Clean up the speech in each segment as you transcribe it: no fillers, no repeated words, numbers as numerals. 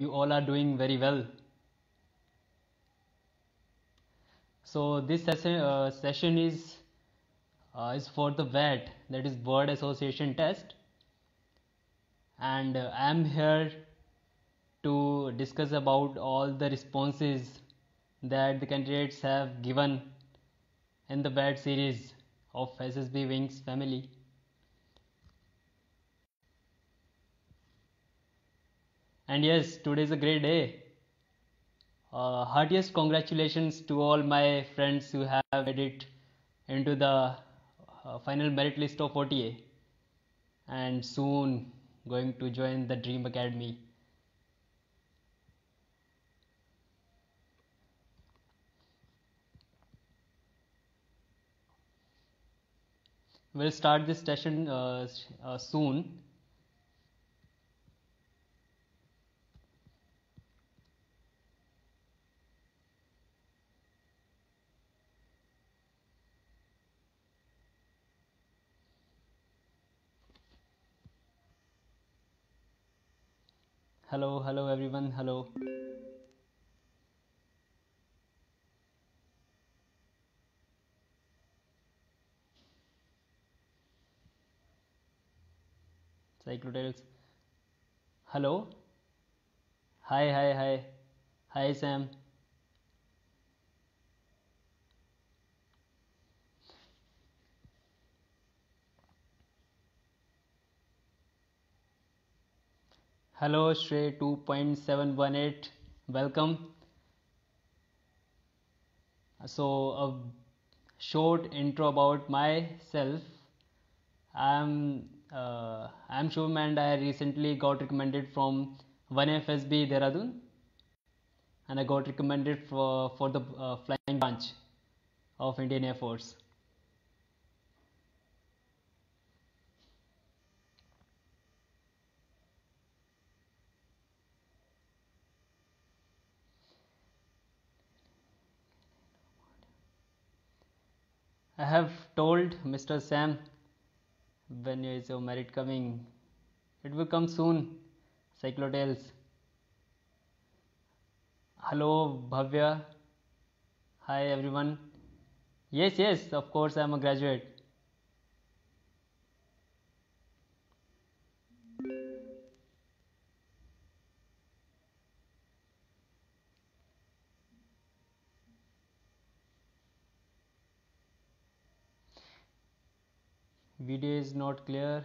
You all are doing very well. So this session is for the WAT, that is Word Association Test, and I am here to discuss about all the responses that the candidates have given in the WAT series of SSB Wings family. And yes, today is a great day. Heartiest congratulations to all my friends who have made it into the final merit list of OTA and soon going to join the Dream Academy. We'll start this session soon. Hello everyone, hello. Cyclotales. Hello. Hi. Hi Sam. Hello Shrey 2.718. Welcome. So a short intro about myself. I'm Shubham and I recently got recommended from 1FSB Dehradun, and I got recommended for the flying branch of Indian Air Force. I have told Mr. Sam, when is your merit coming? It will come soon. Cyclotales. Hello Bhavya. Hi everyone. Yes, of course I'm a graduate. Video is not clear.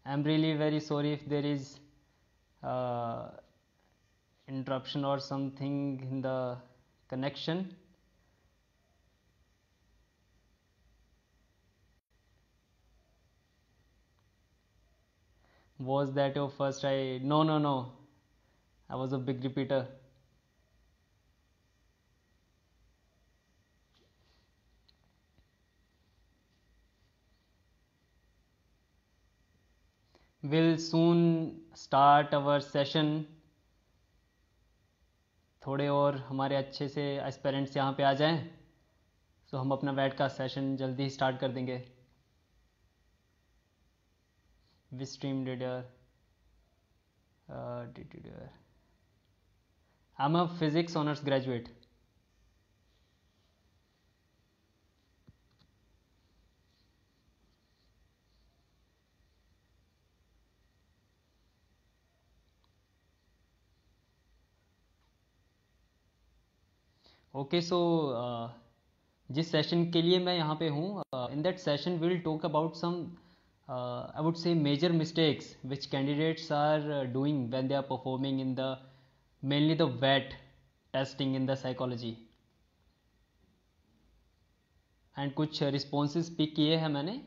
I'm really very sorry if there is uh, interruption or something in the connection. Was that your first try? No. I was a big repeater. We'll soon start our session. थोड़े और हमारे अच्छे से aspirants यहाँ पे आ जाएं, तो हम अपना वैट का सेशन जल्दी ही स्टार्ट कर देंगे. Which stream did your I am a physics honours graduate. Okay so जिस सेशन के लिए मैं यहाँ पे हूँ, in that session will talk about some I would say major mistakes which candidates are doing when they are performing in the mainly the वेट testing in the psychology. And कुछ responses pick किए हैं मैंने.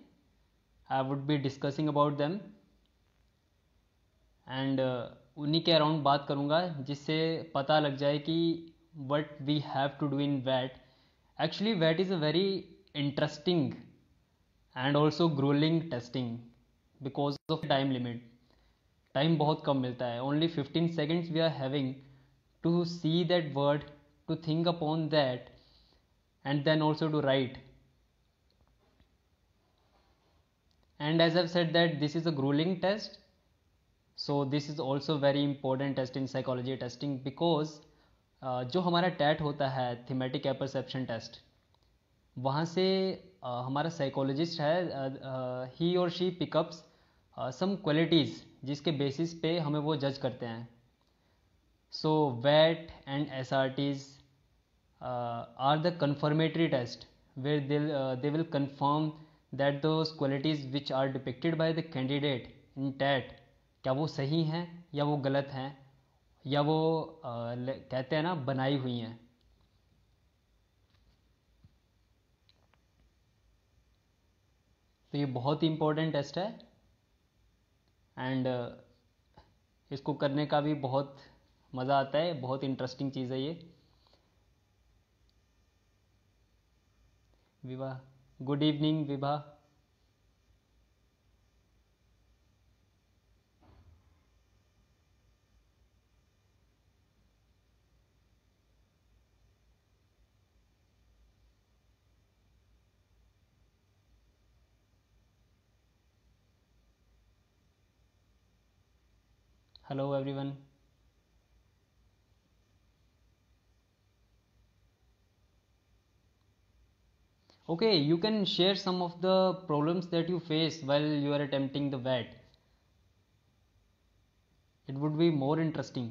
I would be discussing about them and उन्हीं के around बात करूँगा, जिससे पता लग जाए कि what we have to do in VAT. Actually VAT is a very interesting and also grueling testing because of time limit. Time बहुत कम मिलता है. Only 15 seconds we are having to see that word, to think upon that, and then also to write. And as I've said that this is a grueling test, so this is also very important test in psychology testing because जो हमारा TET होता है thematic apperception test, वहाँ से हमारा psychologist है, he और she pickups some qualities जिसके बेसिस पे हमें वो जज करते हैं. So VAT and S R T's are the confirmatory test where they will confirm that those qualities which are depicted by the candidate in TET क्या वो सही हैं या वो गलत हैं या वो कहते हैं ना बनाई हुई हैं. तो ये बहुत ही इम्पोर्टेंट टेस्ट है एंड इसको करने का भी बहुत मज़ा आता है, बहुत इंटरेस्टिंग चीज़ है ये. Vibha, good evening Vibha. Hello everyone. Okay, you can share some of the problems that you face while you are attempting the VAT. It would be more interesting.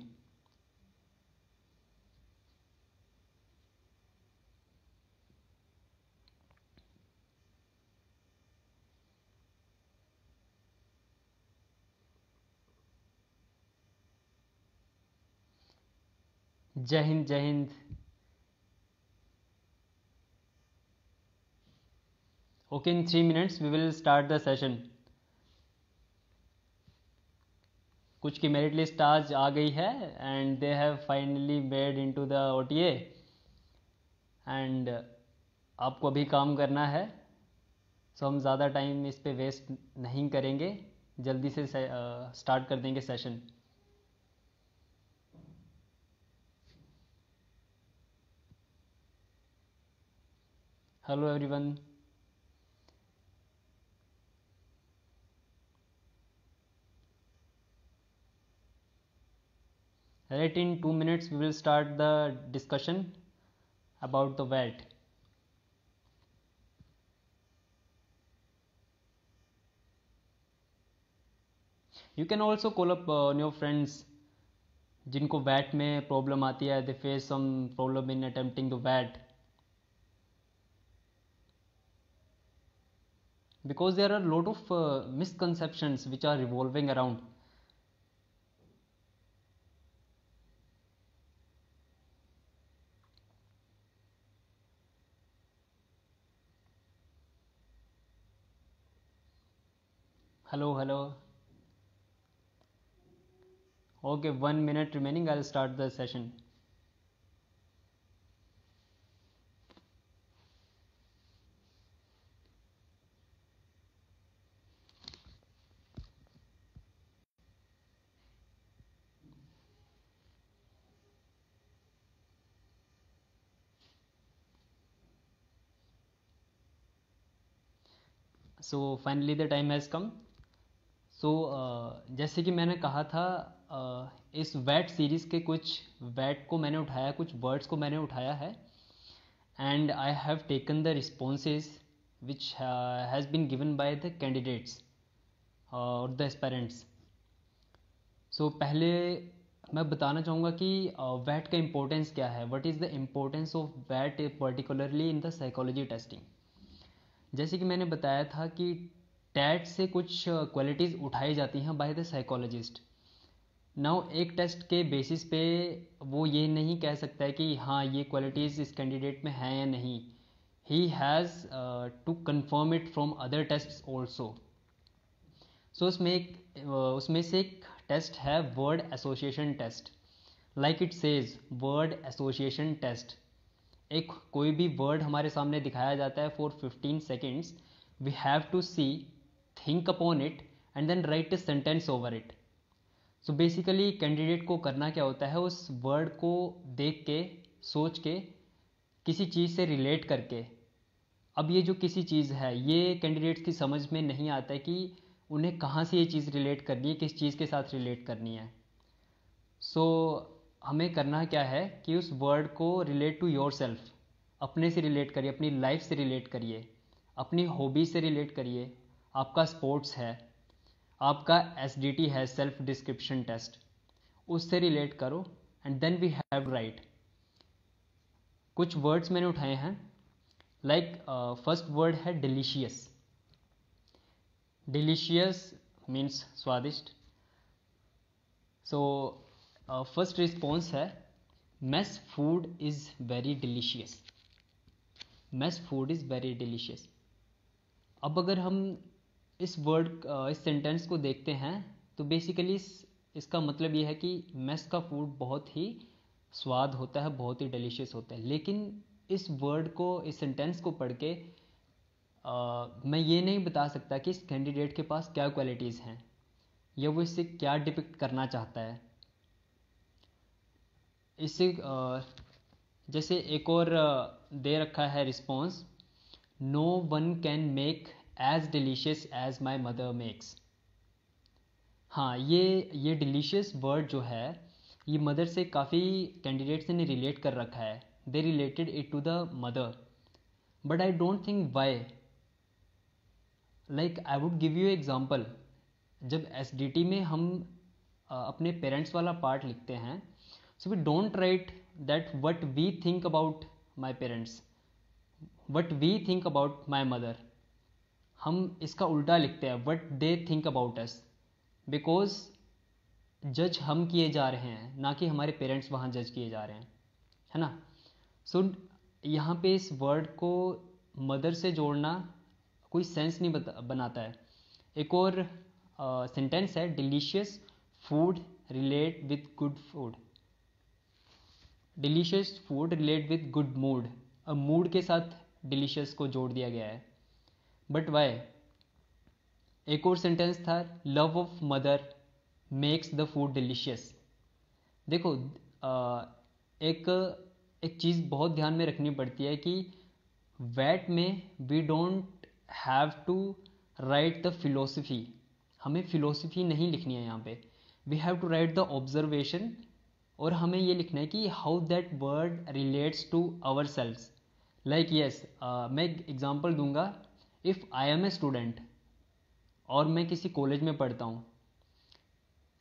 जय हिंद जय Hind. Okay, in 3 minutes we will start the session. कुछ की merit list आज आ गई है and they have finally made into the OTA and आपको अभी काम करना है. सो हम ज़्यादा टाइम इस पे वेस्ट नहीं करेंगे, जल्दी से स्टार्ट कर देंगे session. Hello everyone. Right, in 2 minutes we will start the discussion about the VAT. You can also call up on your friends जिनको VAT में प्रॉब्लम आती है, they face some problem in attempting the VAT because there are a lot of misconceptions which are revolving around. Hello, hello. Okay, 1 minute remaining. I'll start the session. So finally the time has come. सो जैसे कि मैंने कहा था, इस VAT series के कुछ VAT को मैंने उठाया, कुछ वर्ड्स को मैंने उठाया है and I have taken the responses which has been given by the candidates और द एस्पेरेंट्स. सो पहले मैं बताना चाहूँगा कि वैट का इम्पोर्टेंस क्या है. What is the importance of वैट particularly in the psychology testing. जैसे कि मैंने बताया था कि टैट से कुछ क्वालिटीज़ उठाई जाती हैं बाय द साइकोलॉजिस्ट. नाउ एक टेस्ट के बेसिस पे वो ये नहीं कह सकता है कि हाँ ये क्वालिटीज़ इस कैंडिडेट में हैं या नहीं. He has to confirm it from other tests also. So उसमें से एक टेस्ट है word association test. Like it says word association test. एक कोई भी वर्ड हमारे सामने दिखाया जाता है for 15 seconds. We have to see, think upon it and then write a sentence over it. So basically candidate को करना क्या होता है, उस वर्ड को देख के, सोच के, किसी चीज़ से रिलेट करके. अब ये जो किसी चीज़ है, ये कैंडिडेट्स की समझ में नहीं आता है कि उन्हें कहाँ से ये चीज़ रिलेट करनी है, किस चीज़ के साथ रिलेट करनी है। सो हमें करना क्या है कि उस वर्ड को रिलेट टू योर सेल्फ, अपने से रिलेट करिए, अपनी लाइफ से रिलेट करिए, अपनी हॉबी से रिलेट करिए। आपका स्पोर्ट्स है, आपका SDT है, सेल्फ डिस्क्रिप्शन टेस्ट, उससे रिलेट करो and then we have write. कुछ वर्ड्स मैंने उठाए हैं, लाइक फर्स्ट वर्ड है डिलीशियस। डिलीशियस मीन्स स्वादिष्ट। सो फर्स्ट रिस्पॉन्स है mess food is very delicious. Mess food is very delicious. अब अगर हम इस वर्ड इस सेंटेंस को देखते हैं तो बेसिकली इसका मतलब ये है कि मेस का फूड बहुत ही स्वाद होता है, बहुत ही डिलीशियस होता है। लेकिन इस वर्ड को, इस सेंटेंस को पढ़ के मैं ये नहीं बता सकता कि इस कैंडिडेट के पास क्या क्वालिटीज़ हैं या वो इससे क्या डिपिक्ट करना चाहता है। इससे जैसे एक और दे रखा है response, no one can make as delicious as my mother makes. हाँ, ये डिलीशियस वर्ड जो है ये मदर से काफ़ी कैंडिडेट्स ने रिलेट कर रखा है। They related it to the mother, but I don't think why. Like I would give you example. जब SDT में हम अपने पेरेंट्स वाला पार्ट लिखते हैं, so we don't write that what we think about my parents, what we think about my mother. हम इसका उल्टा लिखते हैं, what they think about us, because जज हम किए जा रहे हैं, ना कि हमारे पेरेंट्स वहाँ जज किए जा रहे हैं, है ना। सो यहाँ पे इस वर्ड को मदर से जोड़ना कोई सेंस नहीं बनाता है। एक और सेंटेंस है, delicious food relate with good food. Delicious food relate with good mood. अब मूड के साथ डिलीशियस को जोड़ दिया गया है, बट वाई। एक और सेंटेंस था, love of mother makes the food delicious. देखो एक एक चीज़ बहुत ध्यान में रखनी पड़ती है कि वैट में we don't have to write the philosophy. हमें फिलोसफी नहीं लिखनी है यहाँ पे, we have to write the observation. और हमें ये लिखना है कि how that word relates to ourselves. Like yes, मैं एग्जांपल दूंगा। If I am a student और मैं किसी कॉलेज में पढ़ता हूँ,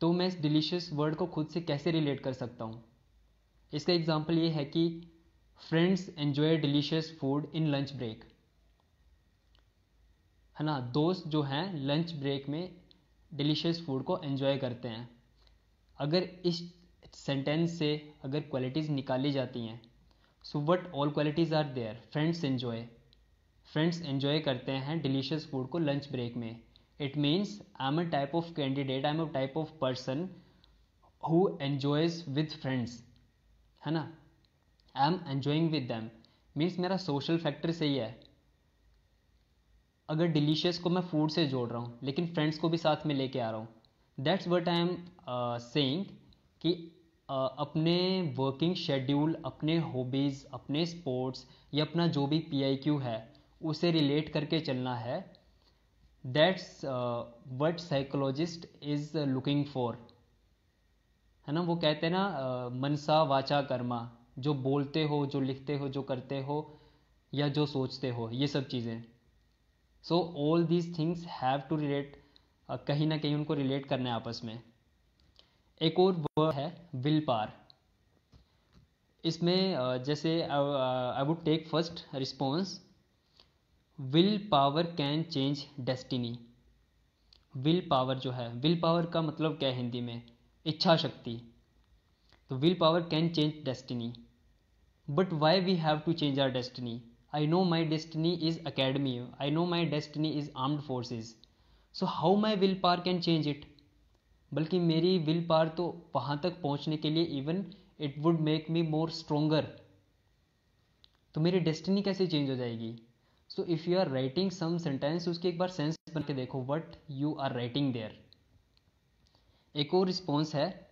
तो मैं इस डिलीशियस वर्ड को खुद से कैसे रिलेट कर सकता हूँ। इसका एग्जांपल ये है कि friends enjoy delicious food in lunch break, है ना। दोस्त जो हैं लंच ब्रेक में डिलीशियस फूड को एंजॉय करते हैं। अगर इस सेंटेंस से अगर क्वालिटीज़ निकाली जाती हैं, so what all qualities are there. Friends enjoy करते हैं डिलीशियस फूड को लंच ब्रेक में। It means I am a type of candidate, I am a type of person who enjoys with friends, है ना। I am enjoying with them means मेरा social factor सही है। अगर डिलीशियस को मैं फूड से जोड़ रहा हूँ लेकिन फ्रेंड्स को भी साथ में लेके आ रहा हूँ, that's what I am saying कि अपने वर्किंग शेड्यूल, अपने हॉबीज़, अपने स्पोर्ट्स या अपना जो भी PIQ है उसे रिलेट करके चलना है। That's what psychologist is looking for, है ना। वो कहते हैं ना मनसा वाचा कर्मा, जो बोलते हो, जो लिखते हो, जो करते हो या जो सोचते हो, ये सब चीज़ें। So all these things have to relate, कहीं ना कहीं उनको रिलेट करना है आपस में। एक और वर्ड है विल पावर। इसमें जैसे I would take first response, will power can change destiny. Will power जो है, विल पावर का मतलब क्या है हिंदी में, इच्छा शक्ति। तो will power can change destiny, but why we have to change our destiny. I know my destiny is academy, I know my destiny is armed forces, so how my will power can change it. बल्कि मेरी will power तो वहाँ तक पहुँचने के लिए even it would make me more stronger. तो मेरी डेस्टिनी कैसे चेंज हो जाएगी। So if you are writing some sentence, उसकी एक बार सेंस बन के देखो what you are writing there. एक और रिस्पॉन्स है,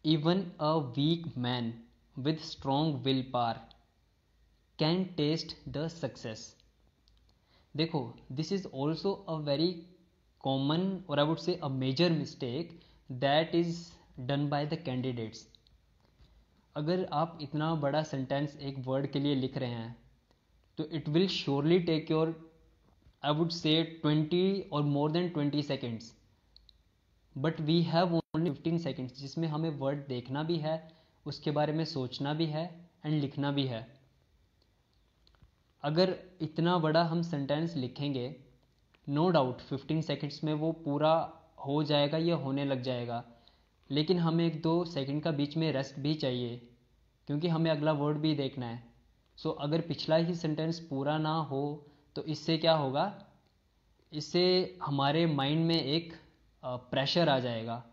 even a weak man with strong will power can test the success. देखो, this is also a very common, or I would say a major mistake that is done by the candidates. अगर आप इतना बड़ा sentence एक word के लिए लिख रहे हैं तो it will surely take your, I would say 20 और more than 20 seconds, but we have only 15 seconds जिसमें हमें वर्ड देखना भी है, उसके बारे में सोचना भी है एंड लिखना भी है. अगर इतना बड़ा हम सेंटेंस लिखेंगे, नो डाउट 15 सेकेंड्स में वो पूरा हो जाएगा या होने लग जाएगा, लेकिन हमें 1-2 सेकंड का बीच में रेस्ट भी चाहिए क्योंकि हमें अगला वर्ड भी देखना है. सो अगर पिछला ही सेंटेंस पूरा ना हो तो इससे क्या होगा, इससे हमारे माइंड में एक प्रेशर आ जाएगा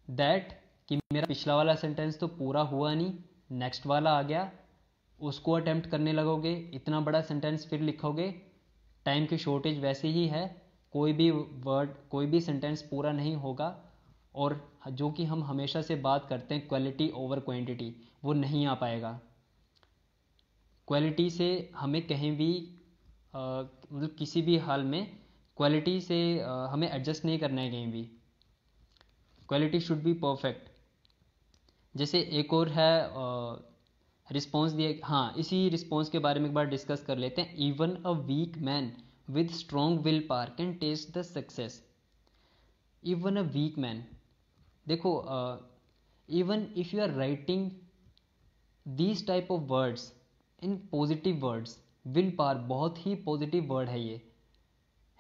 दैट कि मेरा पिछला वाला सेंटेंस तो पूरा हुआ नहीं, नेक्स्ट वाला आ गया, उसको अटेम्प्ट करने लगोगे, इतना बड़ा सेंटेंस फिर लिखोगे, टाइम की शॉर्टेज वैसे ही है, कोई भी वर्ड कोई भी सेंटेंस पूरा नहीं होगा. और जो कि हम हमेशा से बात करते हैं क्वालिटी ओवर क्वांटिटी, वो नहीं आ पाएगा. क्वालिटी से हमें कहीं भी मतलब किसी भी हाल में क्वालिटी से हमें एडजस्ट नहीं करना है कहीं भी. Quality should be perfect. जैसे एक और है रिस्पॉन्स दिया, हाँ इसी रिस्पॉन्स के बारे में एक बार डिस्कस कर लेते हैं. Even a weak man with strong will power can test the success. Even a weak man, देखो even if you are writing these type of words in positive words, will power बहुत ही positive word है ये,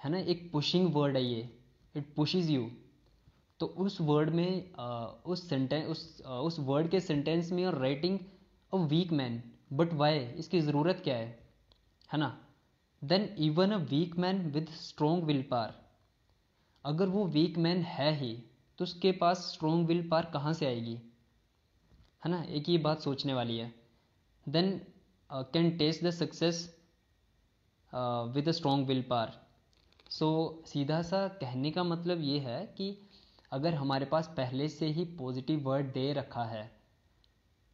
है ना, एक pushing word है ये, इट पुशेज यू. तो उस वर्ड में उस वर्ड के सेंटेंस में और writing a weak man, but why, इसकी ज़रूरत क्या है ना. Then even a weak man with strong will power, अगर वो वीक मैन है ही तो उसके पास स्ट्रॉन्ग विल पावर कहाँ से आएगी, है ना, एक ये बात सोचने वाली है. Then can test the success with a strong will power. So सीधा सा कहने का मतलब ये है कि अगर हमारे पास पहले से ही पॉजिटिव वर्ड दे रखा है,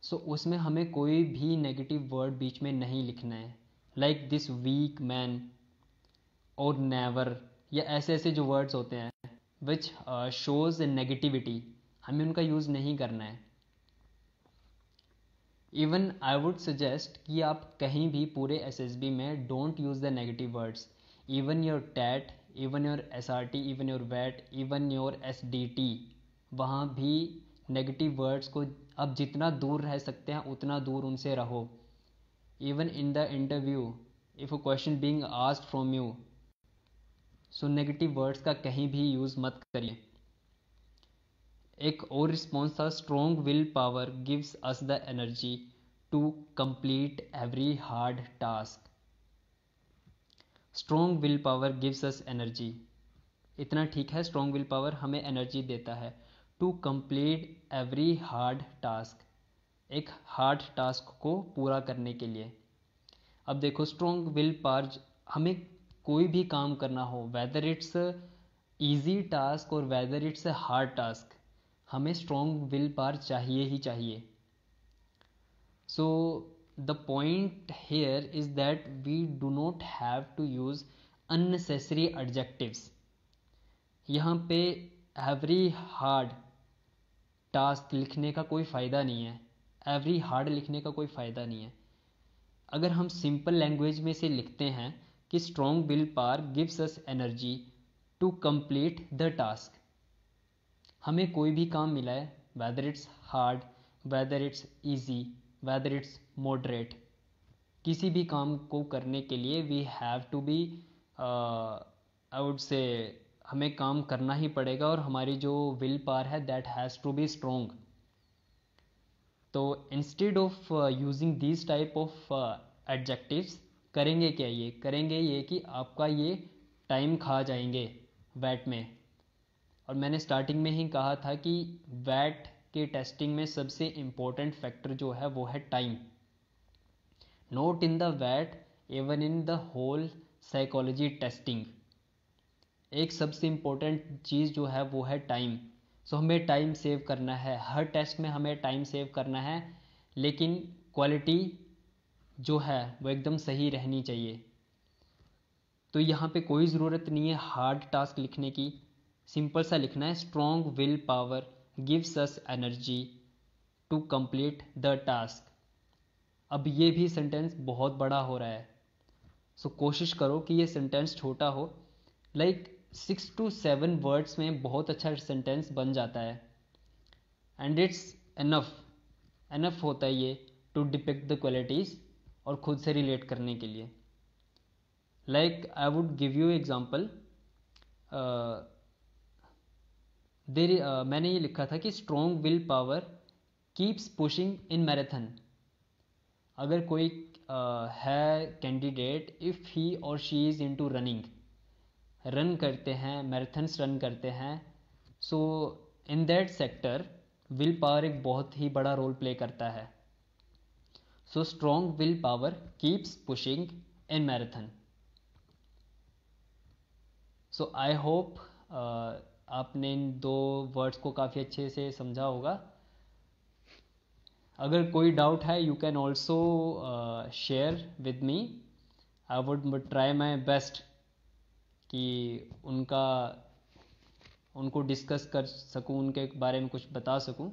सो उसमें हमें कोई भी नेगेटिव वर्ड बीच में नहीं लिखना है, लाइक दिस वीक मैन और नेवर, या ऐसे ऐसे जो वर्ड्स होते हैं विच शोज नेगेटिविटी, हमें उनका यूज़ नहीं करना है. इवन आई वुड सजेस्ट कि आप कहीं भी पूरे एसएसबी में don't use the negative words. Even your TAT, even your SRT, even your वैट, इवन योर एसडीटी, वहाँ भी नेगेटिव वर्ड्स को आप जितना दूर रह सकते हैं उतना दूर उनसे रहो. Even in the interview if a question being asked from you, so negative words का कहीं भी यूज़ मत करिए. एक और रिस्पॉन्स था, strong will power gives us the energy to complete every hard task. Strong will power gives us energy, इतना ठीक है, स्ट्रॉन्ग विल पावर हमें एनर्जी देता है to complete every hard task, एक हार्ड टास्क को पूरा करने के लिए. अब देखो स्ट्रॉन्ग विल पावर, हमें कोई भी काम करना हो, वेदर इट्स ईजी टास्क और वेदर इट्स हार्ड टास्क, हमें स्ट्रॉन्ग विल पावर चाहिए ही चाहिए. So the point here is that we do not have to use unnecessary adjectives. यहाँ पे एवरी हार्ड टास्क लिखने का कोई फ़ायदा नहीं है, एवरी हार्ड लिखने का कोई फ़ायदा नहीं है. अगर हम सिंपल लैंग्वेज में से लिखते हैं कि strong will power gives us energy to complete the task, हमें कोई भी काम मिला है, whether it's hard, whether it's easy, whether it's moderate, किसी भी काम को करने के लिए we have to be, I would say हमें काम करना ही पड़ेगा और हमारी जो विल पावर है that has to be strong. तो instead of using this type of adjectives, करेंगे क्या, ये करेंगे ये कि आपका ये टाइम खा जाएंगे वैट में. और मैंने स्टार्टिंग में ही कहा था कि वैट के टेस्टिंग में सबसे इम्पोर्टेंट फैक्टर जो है वो है टाइम. नॉट इन द वैट, even in the whole psychology testing, एक सबसे इम्पोर्टेंट चीज़ जो है वो है टाइम. सो हमें टाइम सेव करना है, हर टेस्ट में हमें टाइम सेव करना है, लेकिन क्वालिटी जो है वो एकदम सही रहनी चाहिए. तो यहाँ पे कोई ज़रूरत नहीं है हार्ड टास्क लिखने की, सिंपल सा लिखना है, strong will power gives us energy to complete the task. अब ये भी सेंटेंस बहुत बड़ा हो रहा है, सो कोशिश करो कि ये सेंटेंस छोटा हो, लाइक 6 to 7 वर्ड्स में बहुत अच्छा सेंटेंस बन जाता है, एंड इट्स एनफ होता है ये टू डिपिक्ट द क्वालिटीज़ और खुद से रिलेट करने के लिए। Like I would give you example, मैंने ये लिखा था कि strong will power keeps pushing in marathon. अगर कोई है कैंडिडेट, इफ़ ही और she is into running, run करते हैं, मैराथन्स रन करते हैं, so in that sector will power एक बहुत ही बड़ा रोल प्ले करता है। So strong will power keeps pushing in marathon. So I hope आपने इन 2 वर्ड्स को काफ़ी अच्छे से समझा होगा। अगर कोई डाउट है you can also share with me, I would try my best कि उनको डिस्कस कर सकूं, उनके बारे में कुछ बता सकूं।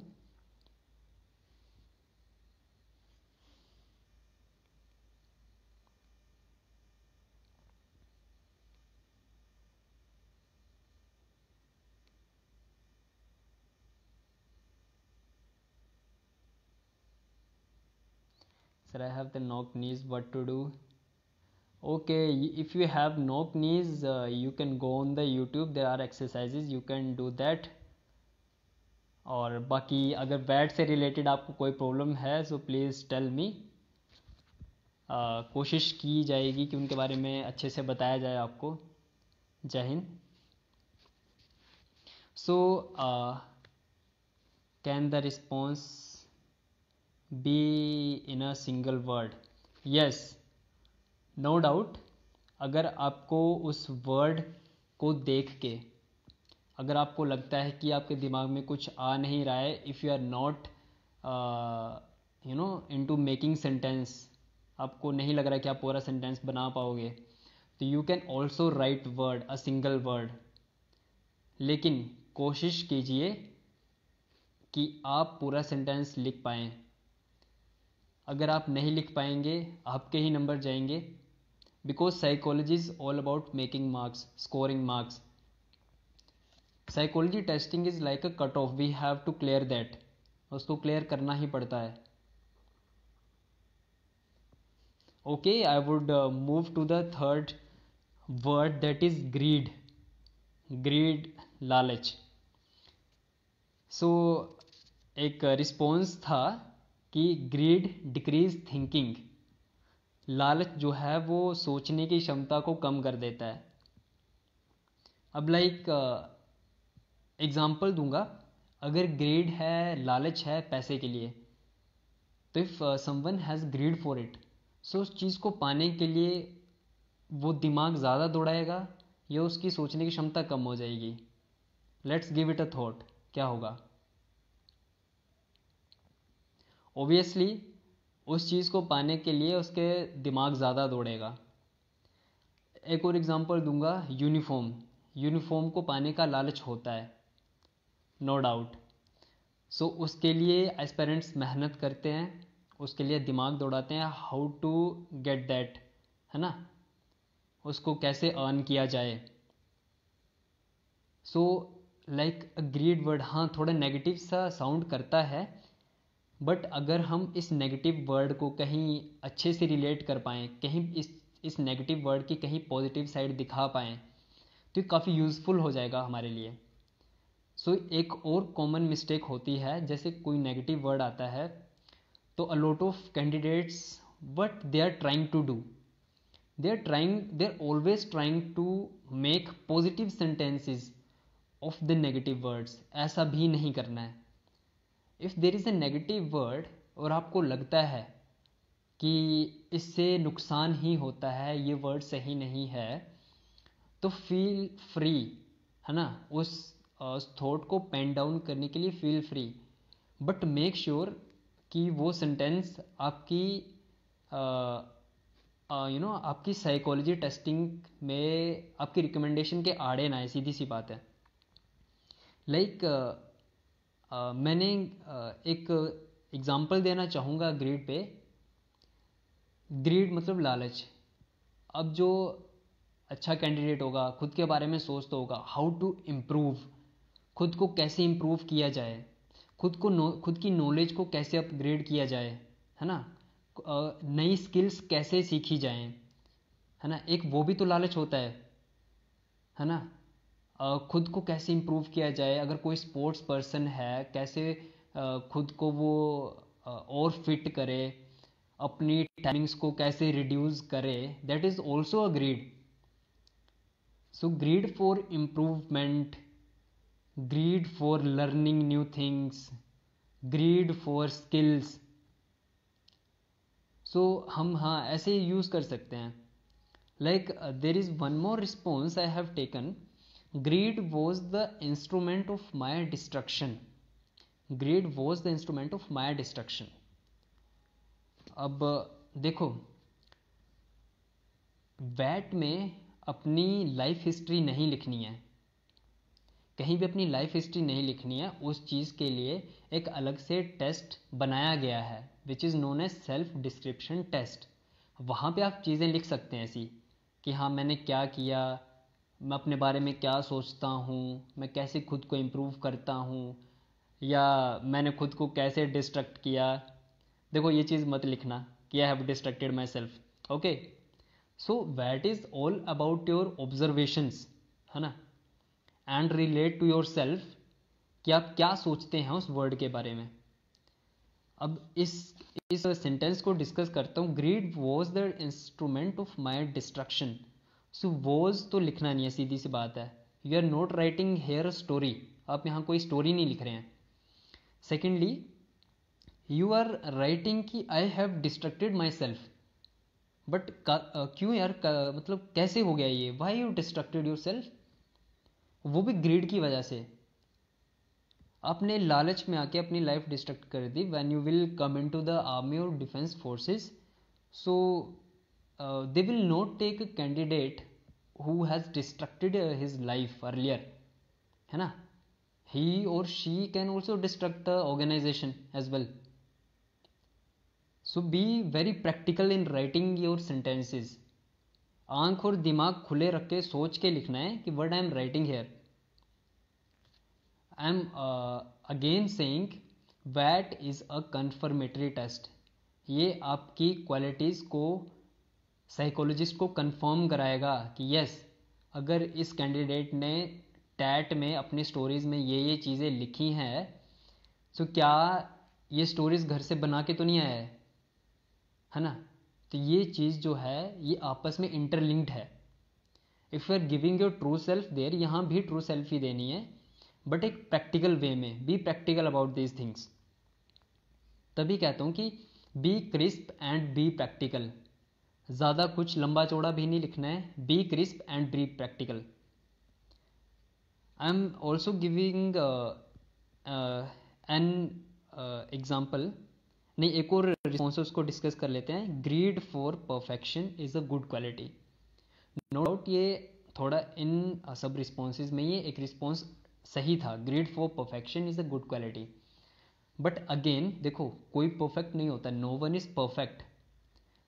Sir, I have the knock knees, what to do? Okay, if you have knock knees, you can go on the YouTube, there are exercises, you can do that. और बाकी अगर बैट से रिलेटेड आपको कोई प्रॉब्लम है so please tell me, कोशिश की जाएगी कि उनके बारे में अच्छे से बताया जाए आपको। जय हिंद। So can the response be in a single word? Yes, no doubt. अगर आपको उस वर्ड को देख के अगर आपको लगता है कि आपके दिमाग में कुछ आ नहीं रहा है, if you are not into making sentence, आपको नहीं लग रहा है कि आप पूरा सेंटेंस बना पाओगे, तो you can also right word, a single word. लेकिन कोशिश कीजिए कि आप पूरा सेंटेंस लिख पाएँ। अगर आप नहीं लिख पाएंगे आपके ही नंबर जाएंगे, because psychology is all about making marks, scoring marks. Psychology testing is like a cut off, we have to clear that, उसको क्लियर करना ही पड़ता है। Okay, I would move to the third word, that is greed. Greed, लालच। So एक response था कि grid decrease thinking, लालच जो है वो सोचने की क्षमता को कम कर देता है। अब लाइक एग्जांपल दूंगा, अगर ग्रीड है, लालच है पैसे के लिए, तो if someone has greed for it, so उस चीज़ को पाने के लिए वो दिमाग ज़्यादा दौड़ाएगा या उसकी सोचने की क्षमता कम हो जाएगी? Let's give it a thought, क्या होगा? ऑब्वियसली उस चीज़ को पाने के लिए उसके दिमाग ज़्यादा दौड़ेगा। एक और एग्जांपल दूंगा, यूनिफॉर्म। यूनिफॉर्म को पाने का लालच होता है, नो डाउट। सो उसके लिए एस्पिरेंट्स मेहनत करते हैं, उसके लिए दिमाग दौड़ाते हैं, हाउ टू गेट दैट, है ना, उसको कैसे अर्न किया जाए। So like a greed word, हाँ थोड़ा नेगेटिव सा साउंड करता है, बट अगर हम इस नेगेटिव वर्ड को कहीं अच्छे से रिलेट कर पाएँ, कहीं इस नेगेटिव वर्ड की कहीं पॉजिटिव साइड दिखा पाएँ, तो ये काफ़ी यूज़फुल हो जाएगा हमारे लिए। सो एक और कॉमन मिस्टेक होती है, जैसे कोई नेगेटिव वर्ड आता है तो a lot of candidates what they are trying to do, they are always trying to make positive sentences of the negative words. ऐसा भी नहीं करना है। If there is a negative word और आपको लगता है कि इससे नुकसान ही होता है, ये वर्ड सही नहीं है, तो फील फ्री, है ना, उस थॉट को पेन डाउन करने के लिए feel free, but make sure कि वो सेंटेंस आपकी आपकी साइकोलॉजी टेस्टिंग में आपकी रिकमेंडेशन के आड़े ना आए, सीधी सी बात है। लाइक मैंने एक एग्जांपल देना चाहूँगा ग्रीड पे। ग्रीड मतलब लालच। अब जो अच्छा कैंडिडेट होगा खुद के बारे में सोचता होगा हाउ टू इम्प्रूव, खुद को कैसे इम्प्रूव किया जाए, खुद की नॉलेज को कैसे अपग्रेड किया जाए, है ना, नई स्किल्स कैसे सीखी जाएं, है ना, एक वो भी तो लालच होता है ना। खुद को कैसे इम्प्रूव किया जाए, अगर कोई स्पोर्ट्स पर्सन है कैसे खुद को वो और फिट करे, अपनी टाइमिंग्स को कैसे रिड्यूस करे, that is also a greed. So greed for improvement, greed for learning new things, greed for skills। so हम हाँ ऐसे यूज कर सकते हैं। Like there is one more response I have taken, greed was the instrument of my destruction, greed was the instrument of my destruction। अब देखो, VAT में अपनी लाइफ हिस्ट्री नहीं लिखनी है, कहीं भी अपनी लाइफ हिस्ट्री नहीं लिखनी है, उस चीज़ के लिए एक अलग से टेस्ट बनाया गया है which is known as self description test. वहाँ पे आप चीज़ें लिख सकते हैं ऐसी कि हाँ मैंने क्या किया, मैं अपने बारे में क्या सोचता हूँ, मैं कैसे खुद को इम्प्रूव करता हूँ, या मैंने खुद को कैसे डिस्ट्रक्ट किया। देखो ये चीज़ मत लिखना कि I have destructed myself. Okay, so that is all about your observations, है ना, and relate to yourself कि आप क्या सोचते हैं उस वर्ड के बारे में। अब इस सेंटेंस को डिस्कस करता हूँ। Greed was the instrument of my destruction. So was तो लिखना नहीं है, सीधी सी बात है। You are not writing here story, आप यहाँ कोई स्टोरी नहीं लिख रहे हैं। सेकेंडली, यू आर राइटिंग कि I have destructed my self, but क्यों यार, मतलब कैसे हो गया ये, why you distracted your self, वो भी ग्रीड की वजह से। आपने लालच में आके अपनी लाइफ डिस्ट्रक्ट कर दी। When you will come into the army और defence forces, so they will not take a candidate who has destructed his life earlier, है ना। ही और she can also destruct the organisation as well. So be very practical in writing your sentences. आंख और दिमाग खुले रख के सोच के लिखना है कि what I am writing here. I am again saying वैट इज अ कन्फर्मेटरी टेस्ट। ये आपकी क्वालिटीज़ को साइकोलॉजिस्ट को कंफर्म कराएगा कि यस, अगर इस कैंडिडेट ने टैट में अपनी स्टोरीज में ये चीज़ें लिखी हैं, तो क्या ये स्टोरीज घर से बना के तो नहीं आया है ना। तो ये चीज़ जो है ये आपस में इंटरलिंक्ड है। If you are giving your true self there, यहाँ भी ट्रू सेल्फ ही देनी है, बट एक प्रैक्टिकल वे में। Be practical about these things. तभी कहता हूँ कि be crisp and be practical. ज़्यादा कुछ लंबा चौड़ा भी नहीं लिखना है, be crisp and be practical. I am also giving an example. नहीं, एक और रिस्पॉन्स को डिस्कस कर लेते हैं। Greed for perfection is a good quality. No doubt ये थोड़ा इन सब रिस्पॉन्सेज में ये एक रिस्पॉन्स सही था। Greed for perfection is a good quality, but again देखो कोई परफेक्ट नहीं होता, no one is perfect.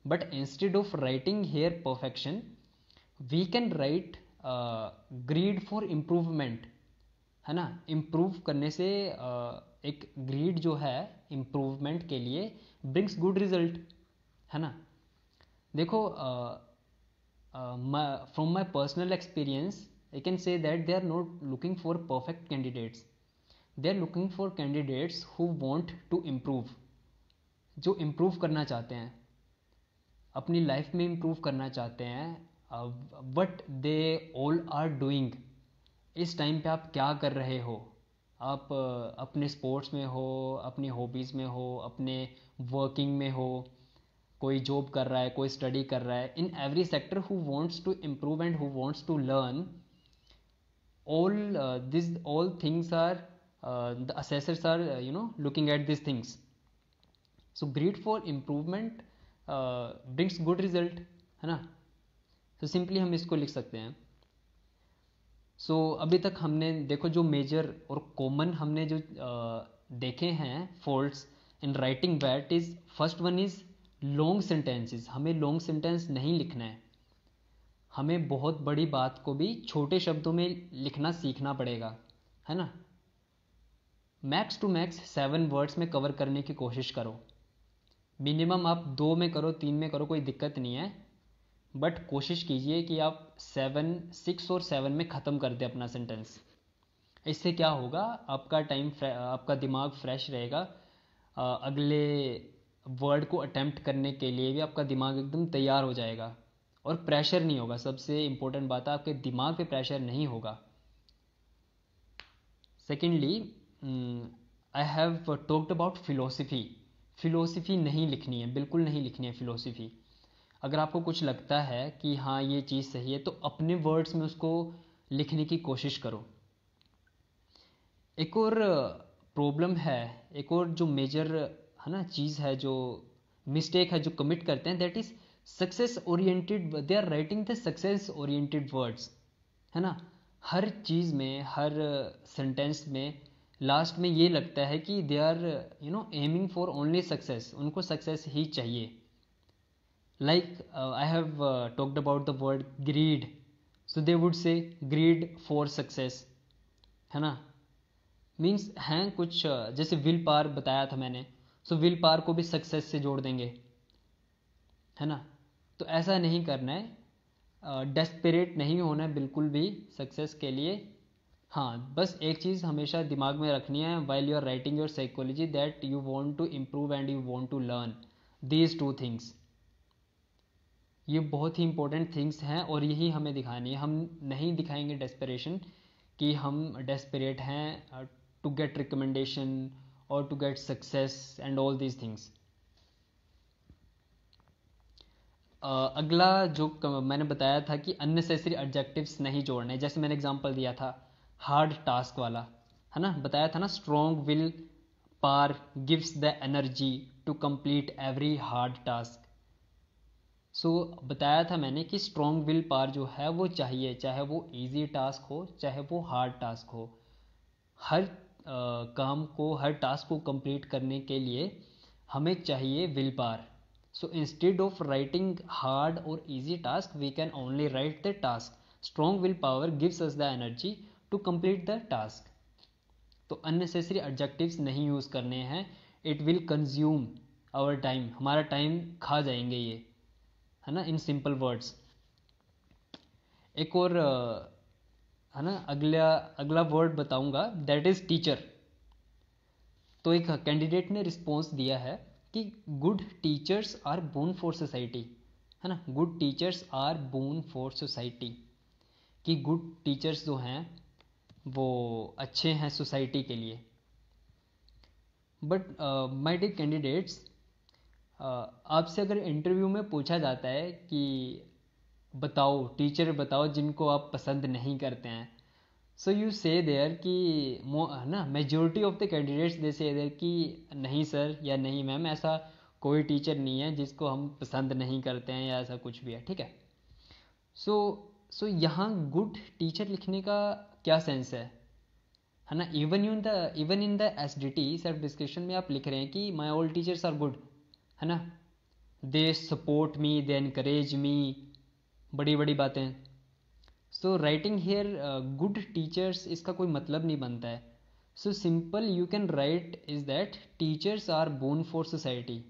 But instead of writing here perfection, we can write greed for improvement, है ना। इम्प्रूव करने से एक ग्रीड जो है इम्प्रूवमेंट के लिए ब्रिंग्स गुड रिजल्ट, है ना। देखो from my personal experience I can say that they are not looking for perfect candidates, they are looking for candidates who want to improve, जो improve करना चाहते हैं, अपनी लाइफ में improve करना चाहते हैं। what they all are doing, इस टाइम पे आप क्या कर रहे हो, आप अपने स्पोर्ट्स में हो, अपनी हॉबीज़ में हो, अपने वर्किंग में हो, कोई जॉब कर रहा है, कोई स्टडी कर रहा है, in every sector who wants to improve and who wants to learn, all things are the assessors are looking at these things. So greed for improvement brings good result, है ना। तो सिंपली हम इसको लिख सकते हैं। सो अभी तक हमने देखो जो मेजर और कॉमन हमने जो देखे हैं faults in writing that is first one is long sentences. हमें लॉन्ग सेंटेंस नहीं लिखना है, हमें बहुत बड़ी बात को भी छोटे शब्दों में लिखना सीखना पड़ेगा, है ना। मैक्स टू मैक्स 7 वर्ड्स में कवर करने की कोशिश करो। मिनिमम आप 2 में करो, 3 में करो, कोई दिक्कत नहीं है, बट कोशिश कीजिए कि आप 6 और 7 में ख़त्म कर दें अपना सेंटेंस। इससे क्या होगा, आपका आपका दिमाग फ्रेश रहेगा, अगले वर्ड को अटेम्प्ट करने के लिए भी आपका दिमाग एकदम तैयार हो जाएगा और प्रेशर नहीं होगा। सबसे इम्पोर्टेंट बात है, आपके दिमाग पे प्रेशर नहीं होगा। Secondly, I have talked about philosophy. Philosophy नहीं लिखनी है, बिल्कुल नहीं लिखनी है फिलोसफी। अगर आपको कुछ लगता है कि हाँ ये चीज़ सही है, तो अपने वर्ड्स में उसको लिखने की कोशिश करो। एक और प्रॉब्लम है, एक और जो मेजर है ना चीज़ है, जो मिस्टेक है जो कमिट करते हैं, that is success oriented. They are writing the success oriented words, है ना। हर चीज़ में, हर सेंटेंस में लास्ट में ये लगता है कि they are aiming for only success, उनको सक्सेस ही चाहिए। Like I have talked about the word greed, so they would say greed for success, है ना। मीन्स हैं कुछ जैसे विल पावर बताया था मैंने, सो विल पावर को भी सक्सेस से जोड़ देंगे, है ना। तो ऐसा नहीं करना है, डेस्परेट नहीं होना है बिल्कुल भी सक्सेस के लिए। हाँ, बस एक चीज़ हमेशा दिमाग में रखनी है while you are writing your psychology, that you want to improve and you want to learn these 2 things. ये बहुत ही इंपॉर्टेंट थिंग्स हैं और यही हमें दिखानी है। हम नहीं दिखाएंगे डेस्परेशन कि हम डेस्परेट हैं टू गेट रिकमेंडेशन और to get success and all these things. अगला जो मैंने बताया था कि अननेसेसरी एडजेक्टिव्स नहीं जोड़ने, जैसे मैंने एग्जांपल दिया था हार्ड टास्क वाला, है ना। बताया था ना, strong will power gives the energy to complete every hard task. So बताया था मैंने कि स्ट्रॉन्ग विल पावर जो है वो चाहिए, चाहे वो इजी टास्क हो चाहे वो हार्ड टास्क हो। हर काम को, हर टास्क को कंप्लीट करने के लिए हमें चाहिए will power. So instead of writing hard और easy task we can only write the task strong will power gives us the energy to complete the task. तो अननेसेसरी एडजेक्टिव्स नहीं यूज़ करने हैं, it will consume our time, हमारा time खा जाएंगे ये, है ना, इन सिंपल वर्ड्स। एक और है ना, अगला अगला वर्ड बताऊंगा, दैट इज टीचर। तो एक कैंडिडेट ने रिस्पॉन्स दिया है कि good teachers are born for society, है ना। Good teachers are born for society, कि गुड टीचर्स जो हैं वो अच्छे हैं सोसाइटी के लिए। बट माय डियर कैंडिडेट्स, आपसे अगर इंटरव्यू में पूछा जाता है कि बताओ, टीचर बताओ जिनको आप पसंद नहीं करते हैं, सो यू से देयर कि है ना, majority of the candidates they से देयर कि नहीं सर या नहीं मैम, ऐसा कोई टीचर नहीं है जिसको हम पसंद नहीं करते हैं या ऐसा कुछ भी है, ठीक है। सो सो यहाँ गुड टीचर लिखने का क्या सेंस है ना। Even in the SDT self description में आप लिख रहे हैं कि my all teachers are good, है ना, they support me, they encourage me, बड़ी बड़ी बातें। So writing here good teachers, इसका कोई मतलब नहीं बनता है। So simple you can write is that teachers are born for society.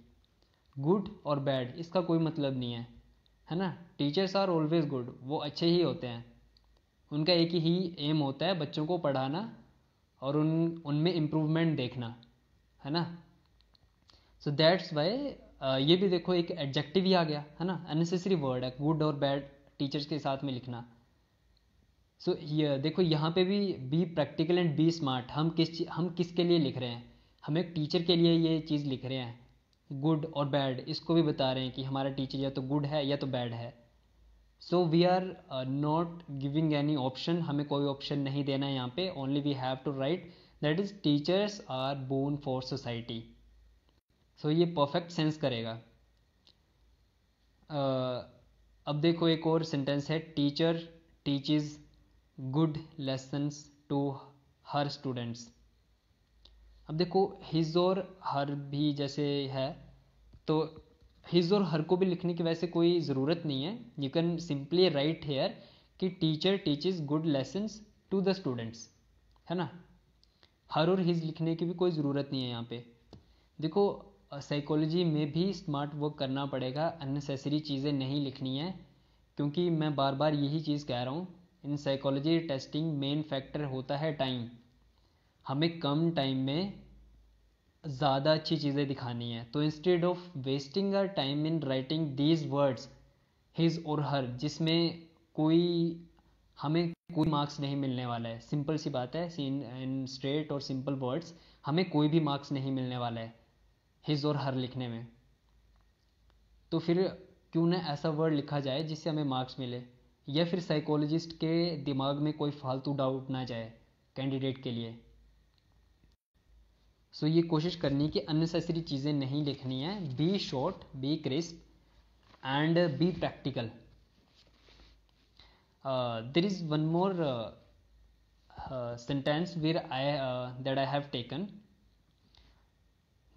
Good और बैड इसका कोई मतलब नहीं है ना। टीचर्स आर ऑलवेज गुड, वो अच्छे ही होते हैं, उनका एक ही एम होता है बच्चों को पढ़ाना और उनमें इम्प्रूवमेंट देखना, है ना। सो दैट्स वाई ये भी देखो एक एडजेक्टिव ही आ गया, है ना, अननेसेसरी वर्ड है गुड और बैड टीचर्स के साथ में लिखना। सो ये देखो यहाँ पे भी be practical and be smart, हम किसके लिए लिख रहे हैं, हम एक टीचर के लिए ये चीज़ लिख रहे हैं। गुड और बैड इसको भी बता रहे हैं कि हमारा टीचर या तो गुड है या तो बैड है। So we are not giving any option, हमें कोई ऑप्शन नहीं देना है यहाँ पे, only we have to write that is teachers are born for society. सो ये परफेक्ट सेंस करेगा। अब देखो एक और सेंटेंस है, teacher teaches good lessons to her students. अब देखो हिज और हर भी जैसे है, तो हिज और हर को भी लिखने की वैसे कोई ज़रूरत नहीं है। You can simply write here कि teacher teaches good lessons to the students, है ना। हर और हिज लिखने की भी कोई ज़रूरत नहीं है यहाँ पे। देखो साइकोलॉजी में भी स्मार्ट वर्क करना पड़ेगा, अननेसेसरी चीज़ें नहीं लिखनी है, क्योंकि मैं बार बार यही चीज़ कह रहा हूँ, इन साइकोलॉजी टेस्टिंग मेन फैक्टर होता है टाइम। हमें कम टाइम में ज़्यादा अच्छी चीज़ें दिखानी है, तो instead of wasting our time in writing these words his और हर, जिसमें कोई हमें कोई मार्क्स नहीं मिलने वाला है, सिंपल सी बात है, इन स्ट्रेट और सिंपल वर्ड्स हमें कोई भी मार्क्स नहीं मिलने वाला है हिज और हर लिखने में। तो फिर क्यों ना ऐसा वर्ड लिखा जाए जिससे हमें मार्क्स मिले, या फिर साइकोलॉजिस्ट के दिमाग में कोई फालतू डाउट ना जाए कैंडिडेट के लिए। सो ये कोशिश करनी कि अननेसेसरी चीज़ें नहीं लिखनी है, be short, be crisp and be practical. There is one more sentence where that I have taken,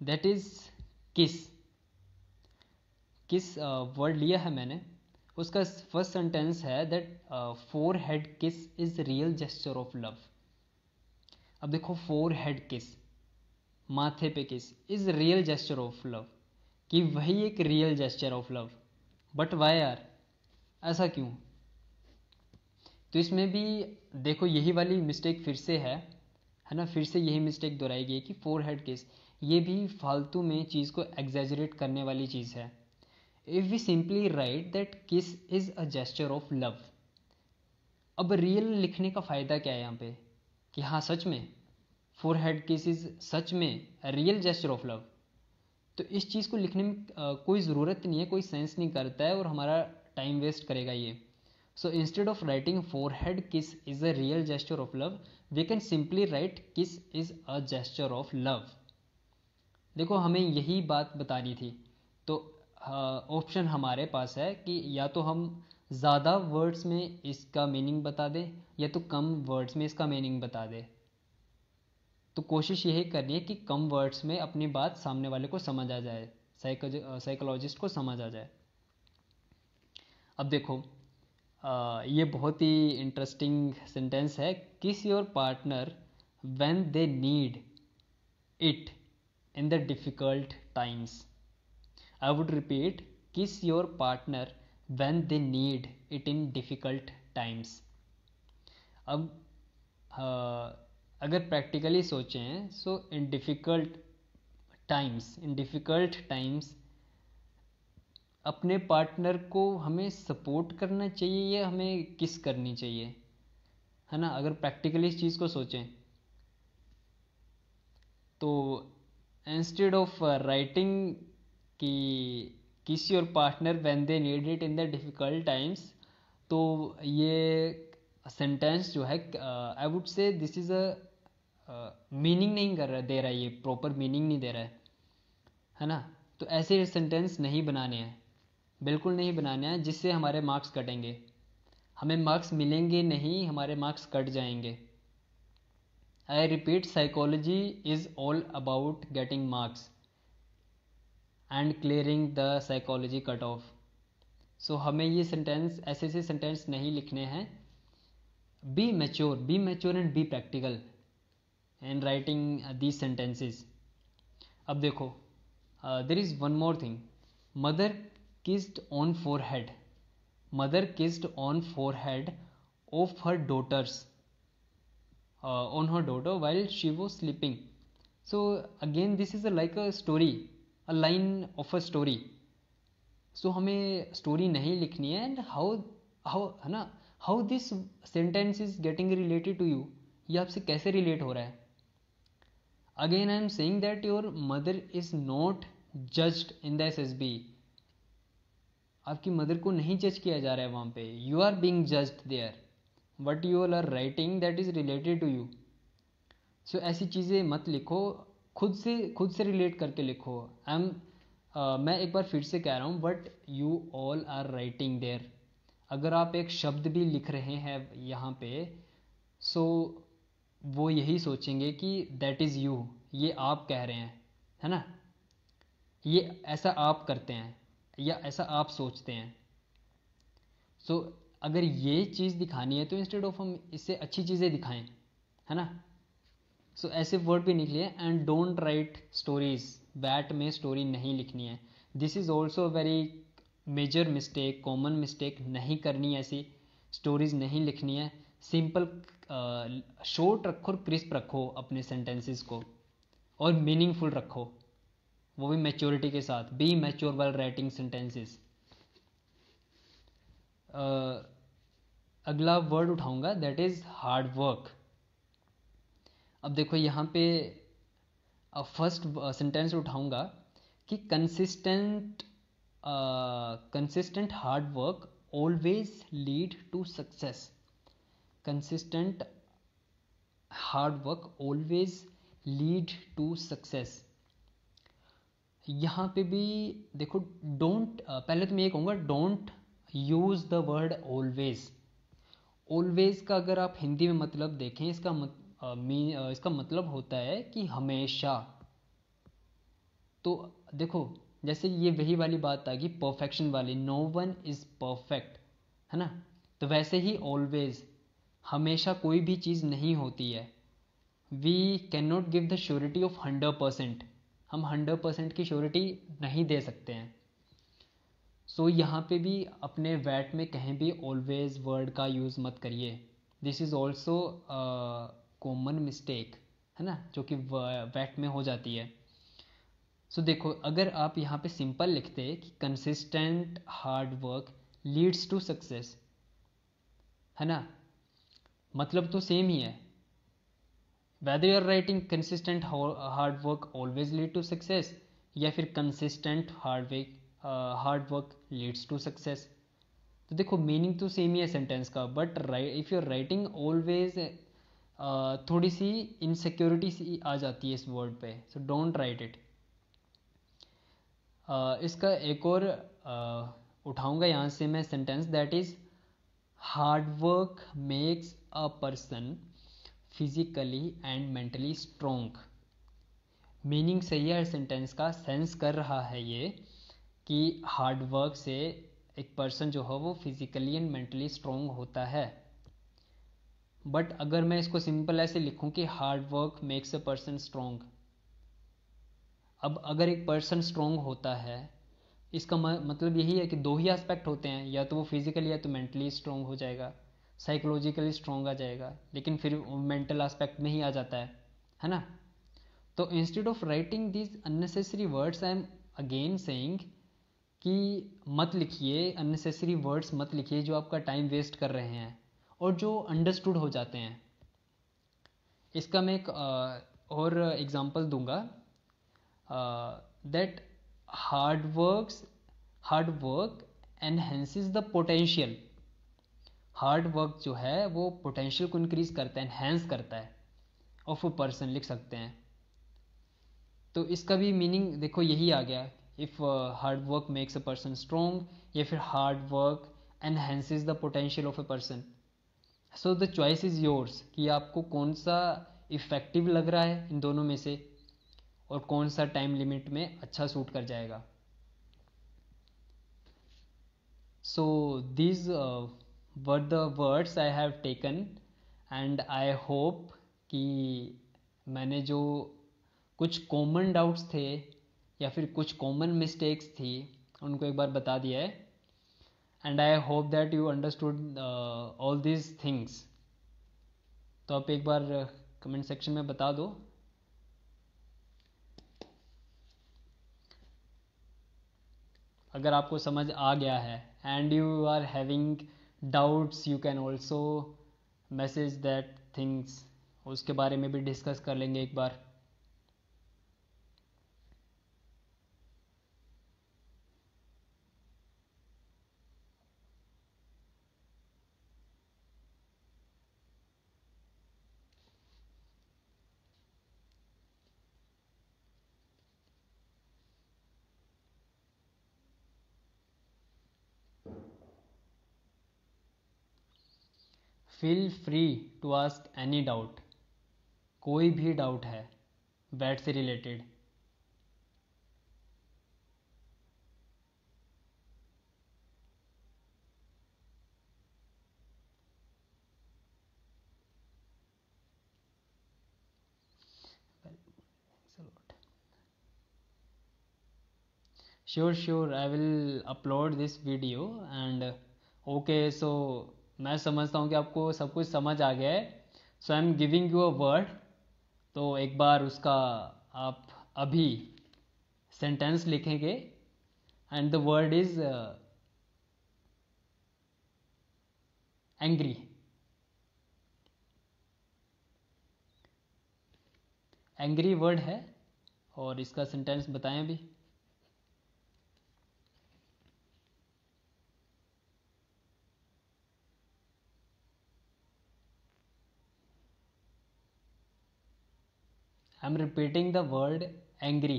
that is kiss। किस वर्ड लिया है मैंने, उसका फर्स्ट सेंटेंस है that four head kiss is real gesture of love. अब देखो four head किस, माथे पे किस, is real gesture of love, कि वही एक real gesture of love. But why यार, ऐसा क्यों। तो इसमें भी देखो यही वाली मिस्टेक फिर से है ना, फिर से यही मिस्टेक दोहराई गई कि फोर हेड किस, ये भी फालतू में चीज़ को एग्जैजरेट करने वाली चीज़ है। If we simply write that kiss is a gesture of love, अब रियल लिखने का फ़ायदा क्या है यहाँ पे, कि हाँ सच में four head kiss is such में रियल जेस्चर ऑफ लव। तो इस चीज़ को लिखने में कोई ज़रूरत नहीं है, कोई सेंस नहीं करता है, और हमारा टाइम वेस्ट करेगा ये। So instead of writing forehead kiss is a real gesture of love, we can simply write kiss is a gesture of love. देखो हमें यही बात बतानी थी, तो ऑप्शन हमारे पास है कि या तो हम ज़्यादा वर्ड्स में इसका मीनिंग बता दें, या तो कम वर्ड्स में इसका मीनिंग बता दें। तो कोशिश यही करनी है कि कम वर्ड्स में अपनी बात सामने वाले को समझ आ जाए, साइकोलॉजिस्ट को समझ आ जाए। अब देखो ये बहुत ही इंटरेस्टिंग सेंटेंस है, किस your partner when they need it in the difficult times. I would repeat, kiss your partner when they need it in difficult times। अब अगर प्रैक्टिकली सोचें, सो इन डिफ़िकल्ट टाइम्स अपने पार्टनर को हमें सपोर्ट करना चाहिए या हमें किस करनी चाहिए, है ना। अगर प्रैक्टिकली इस चीज़ को सोचें, तो इंस्टेड ऑफ राइटिंग कि किस your partner when they need it in the difficult times, तो ये सेंटेंस जो है आई वुड से दिस इज़ अ मीनिंग नहीं कर रहा, दे रहा है, ये प्रॉपर मीनिंग नहीं दे रहा है ना। तो ऐसे सेंटेंस नहीं बनाने हैं, बिल्कुल नहीं बनाने हैं, जिससे हमारे मार्क्स कटेंगे, हमें मार्क्स मिलेंगे नहीं, हमारे मार्क्स कट जाएंगे। I repeat, psychology is all about getting marks and clearing the psychology cut off. So हमें ये सेंटेंस, ऐसे सेंटेंस नहीं लिखने हैं। Be mature and be practical in writing these sentences. अब देखो there is one more thing, mother kissed on forehead, mother kissed on forehead of her daughters on her daughter while she was sleeping। So again this is like a story, a line of a story। so हमें story नहीं लिखनी है, and how है ना, how this sentence is getting related to you, ये आपसे कैसे relate हो रहा है। Again I am saying that your mother is not judged in the SSB, आपकी मदर को नहीं जज किया जा रहा है वहाँ पे, you are being judged there, what you all are writing that is related to you. सो ऐसी चीज़ें मत लिखो, खुद से रिलेट करके लिखो। मैं एक बार फिर से कह रहा हूँ, but you all are writing there, अगर आप एक शब्द भी लिख रहे हैं यहाँ पे, सो वो यही सोचेंगे कि दैट इज़ यू, ये आप कह रहे हैं, है ना, ये ऐसा आप करते हैं या ऐसा आप सोचते हैं। सो अगर ये चीज़ दिखानी है तो इंस्टेड ऑफ हम इससे अच्छी चीज़ें दिखाएं, है ना। सो ऐसे वर्ड भी निकले। And don't write stories, WAT में स्टोरी नहीं लिखनी है। This is also very major mistake, common mistake. नहीं करनी ऐसी स्टोरीज, नहीं लिखनी है। सिंपल शॉर्ट रखो और क्रिस्प रखो अपने सेंटेंसेस को, और मीनिंगफुल रखो, वो भी मैच्योरिटी के साथ। Be mature while writing sentences. अगला वर्ड उठाऊंगा दैट इज़ हार्ड वर्क। अब देखो यहाँ पे फर्स्ट सेंटेंस उठाऊंगा कि consistent hard work always lead to success. Consistent hard work always lead to success. यहाँ पे भी देखो डोंट, पहले तो मैं ये कहूँगा don't use the word always. Always का अगर आप हिंदी में मतलब देखें, इसका मतलब होता है कि हमेशा। तो देखो जैसे ये वही वाली बात आ गई परफेक्शन वाली, नो वन इज परफेक्ट, है ना। तो वैसे ही ऑलवेज, हमेशा कोई भी चीज़ नहीं होती है। We can not give the surety of 100%। हम 100% की श्योरिटी नहीं दे सकते हैं। सो यहाँ पे भी अपने वैट में कहीं भी ऑलवेज वर्ड का यूज़ मत करिए। This is also common mistake, है ना, जो कि वैट में हो जाती है। सो देखो अगर आप यहाँ पे सिंपल लिखते कि consistent hard work leads to success, है ना, मतलब तो सेम ही है। Whether you are writing consistent hard work always lead to success, या फिर consistent hard work leads to success, तो देखो मीनिंग तो सेम ही है सेंटेंस का। But if you are writing always, थोड़ी सी इनसिक्योरिटी सी आ जाती है इस वर्ड पे। So don't write it. इसका एक और उठाऊंगा यहाँ से मैं sentence that is hard work makes a person physically and mentally strong. Meaning सही है सेंटेंस का, सेंस कर रहा है ये कि हार्ड वर्क से एक पर्सन जो है वो फिजिकली एंड मेंटली स्ट्रोंग होता है। बट अगर मैं इसको सिंपल ऐसे लिखूं कि hard work makes a person strong, अब अगर एक पर्सन स्ट्रोंग होता है, इसका मतलब यही है कि दो ही एस्पेक्ट होते हैं, या तो वो फिजिकली या तो मेंटली स्ट्रोंग हो जाएगा, साइकोलॉजिकली स्ट्रोंग आ जाएगा, लेकिन फिर मेंटल एस्पेक्ट में ही आ जाता है ना। तो instead of writing these unnecessary words, I am again saying कि मत लिखिए अननेसेसरी वर्ड्स, मत लिखिए जो आपका टाइम वेस्ट कर रहे हैं और जो अंडरस्टूड हो जाते हैं। इसका मैं एक और एग्जांपल दूंगा that hard work enhances the potential. Hard work जो है वो पोटेंशियल को इंक्रीज करता है, एनहेंस करता है, ऑफ अ पर्सन लिख सकते हैं। तो इसका भी मीनिंग देखो यही आ गया, if hard work makes a person strong, या फिर hard work enhances the potential of a person. So the choice is yours कि आपको कौन सा इफेक्टिव लग रहा है इन दोनों में से, और कौन सा टाइम लिमिट में अच्छा सूट कर जाएगा। So these were the words I have taken, and I hope कि मैंने जो कुछ कॉमन डाउट्स थे या फिर कुछ कॉमन मिस्टेक्स थी उनको एक बार बता दिया है। And I hope that you understood all these things. तो आप एक बार कमेंट सेक्शन में बता दो अगर आपको समझ आ गया है। And you are having doubts, you can also message that things, उसके बारे में भी डिस्कस कर लेंगे एक बार। Feel free to ask any doubt, कोई भी डाउट है बैट से related. Sure sure, I will upload this video and okay. So मैं समझता हूँ कि आपको सब कुछ समझ आ गया है। So I am giving you a word, तो एक बार उसका आप अभी सेंटेंस लिखेंगे and the word is angry. Angry word है और इसका सेंटेंस बताएं अभी। I am repeating the word angry.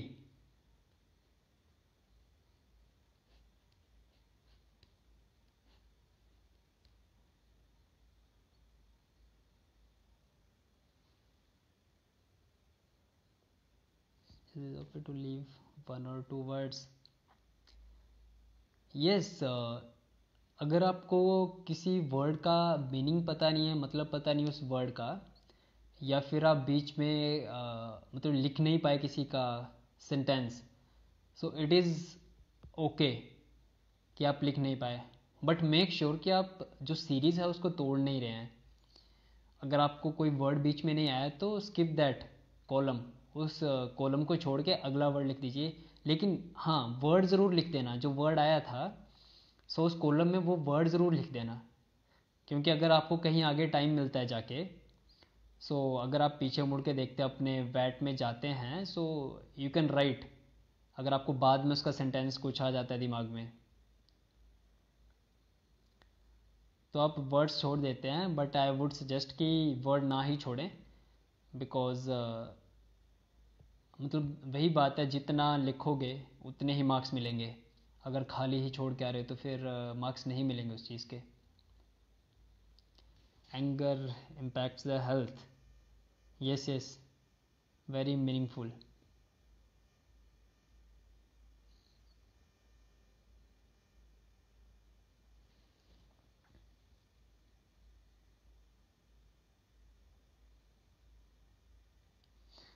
It is okay to leave one or two words. Yes, अगर आपको किसी वर्ड का मीनिंग पता नहीं है, मतलब पता नहीं उस वर्ड का, या फिर आप बीच में मतलब लिख नहीं पाए किसी का sentence, so it is okay कि आप लिख नहीं पाए, बट मेक श्योर कि आप जो सीरीज़ है उसको तोड़ नहीं रहे हैं। अगर आपको कोई वर्ड बीच में नहीं आया तो स्किप दैट कॉलम, उस कॉलम को छोड़ के अगला वर्ड लिख दीजिए। लेकिन हाँ, वर्ड ज़रूर लिख देना जो वर्ड आया था। सो उस कॉलम में वो वर्ड ज़रूर लिख देना, क्योंकि अगर आपको कहीं आगे टाइम मिलता है जाके, सो अगर आप पीछे मुड़ के देखते अपने वैट में जाते हैं, सो यू कैन राइट, अगर आपको बाद में उसका सेंटेंस कुछ आ जाता है दिमाग में तो आप वर्ड्स छोड़ देते हैं। बट आई वुड सजेस्ट कि वर्ड ना ही छोड़ें, बिकॉज मतलब वही बात है, जितना लिखोगे उतने ही मार्क्स मिलेंगे। अगर खाली ही छोड़ के आ रहे हो तो फिर मार्क्स नहीं मिलेंगे उस चीज़ के। Anger impacts the health. Yes yes, very meaningful.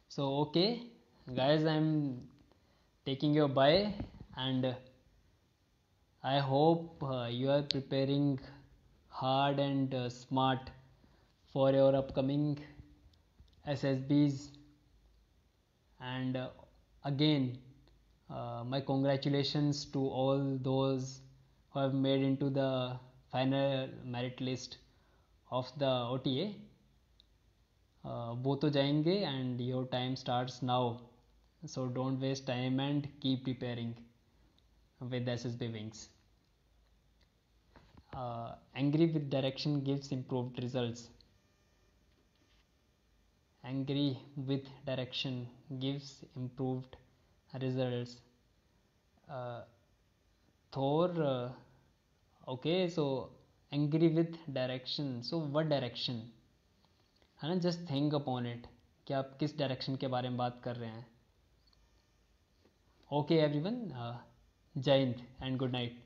So okay guys, I'm taking your bye and I hope you are preparing hard and smart for your upcoming SSBs, and again my congratulations to all those who have made into the final merit list of the OTA. वो तो जाएंगे and your time starts now, so don't waste time and keep preparing with SSB wings. Angry with direction gives improved results. Angry with direction gives improved results. uh, Thor, okay, so angry with direction, so what direction है ना, just think upon it कि आप किस direction के बारे में बात कर रहे हैं। ओके एवरीवन, जय हिंद एंड गुड नाइट।